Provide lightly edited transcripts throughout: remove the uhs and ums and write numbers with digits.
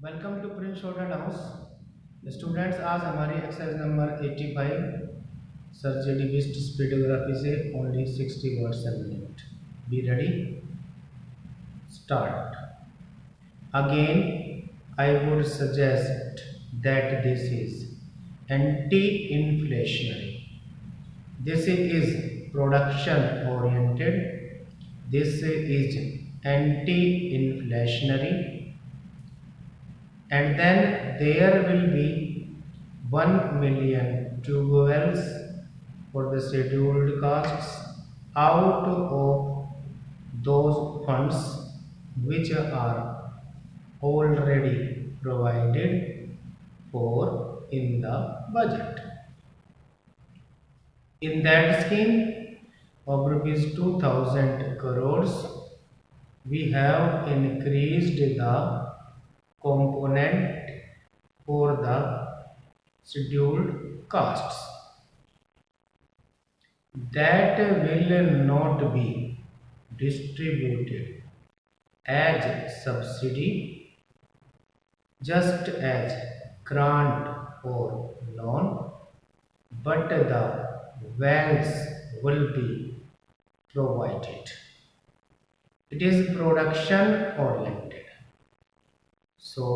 Welcome to prince shorthand house. Students, आज हमारी exercise number 85 सर्जरी विस्ट स्पीडोग्राफी से only 60 words a minute। Be ready, start. Again I would suggest that this is anti inflationary, this is production oriented, this is anti inflationary, and then there will be 1 million tube wells for the scheduled costs out of those funds which are already provided for in the budget. In that scheme of rupees 2000 crores, we have increased the component for the scheduled costs that will not be distributed as subsidy, just as grant or loan, but the wells will be provided. It is production oriented. So,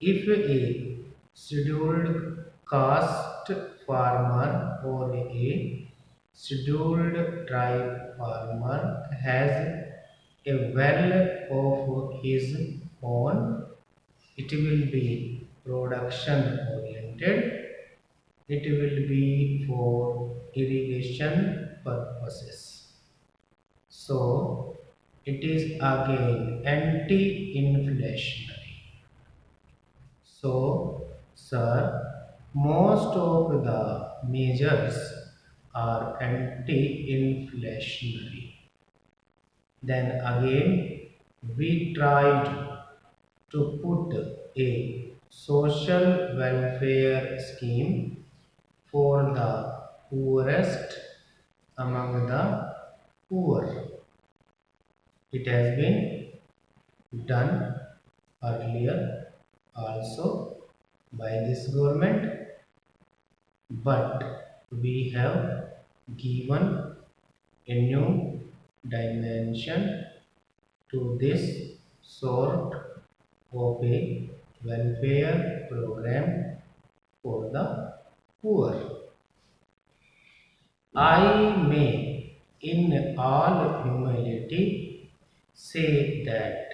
if a scheduled caste farmer or a scheduled tribe farmer has a well of his own, it will be production oriented. It will be for irrigation purposes. So, it is again anti-inflationary. So, sir, most of the measures are anti-inflationary. Then again, we tried to put a social welfare scheme for the poorest among the poor. It has been done earlier also by this government, but we have given a new dimension to this sort of a welfare program for the poor. I may, in all humility, say that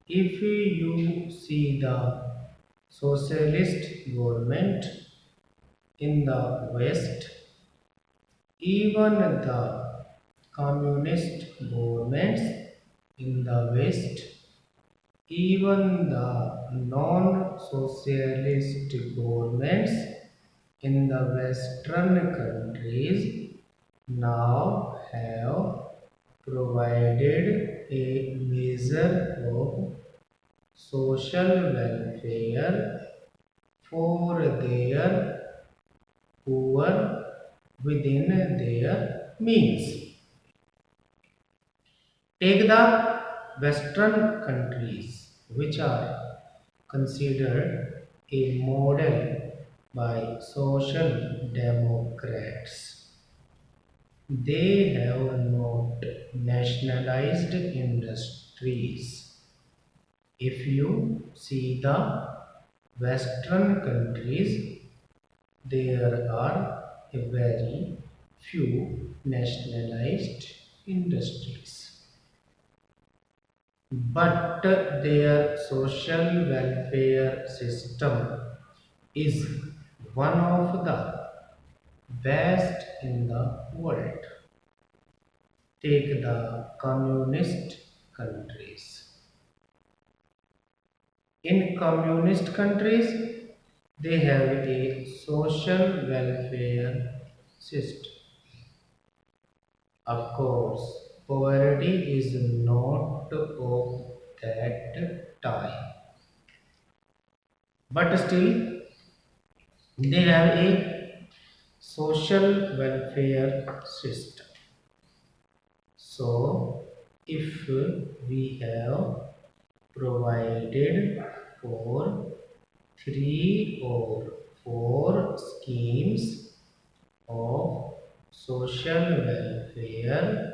if you see the socialist government in the West, even the communist governments in the West, even the non-socialist governments in the Western countries now have provided a measure of social welfare for their poor within their means. Take the Western countries, which are considered a model by social democrats. They have not nationalized industries. If you see the Western countries, there are a very few nationalized industries. But their social welfare system is one of the best in the world. Take the communist countries. In communist countries, they have a social welfare system. Of course, poverty is not of that time, but still they have a social welfare system. So, if we have provided for 3 or 4 schemes of social welfare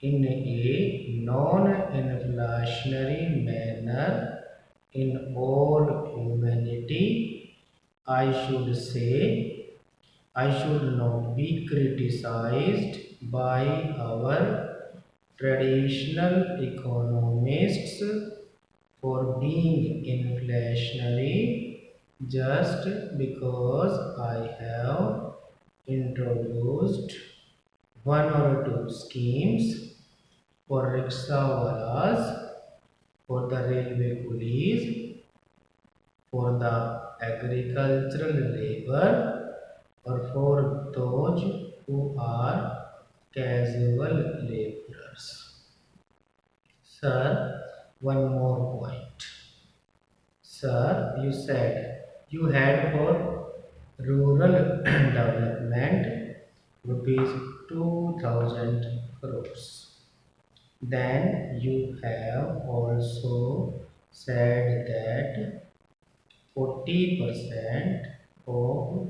in a non-inflationary manner in all humanity, I should say I should not be criticized by our traditional economists for being inflationary just because I have introduced 1 or 2 schemes for rickshawalas, for the railway coolies, for the agricultural labor, or for those who are casual laborers. Sir, one more point. Sir, you said you had for rural development rupees 2000 crores. Then you have also said that 40% of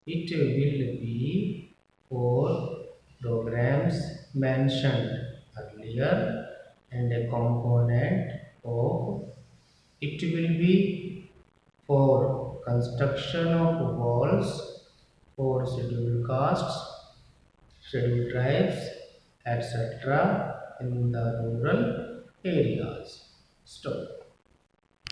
it will be for programs mentioned earlier, and a component of it will be for construction of walls for scheduled castes, scheduled tribes, etc. in the rural areas. Stop.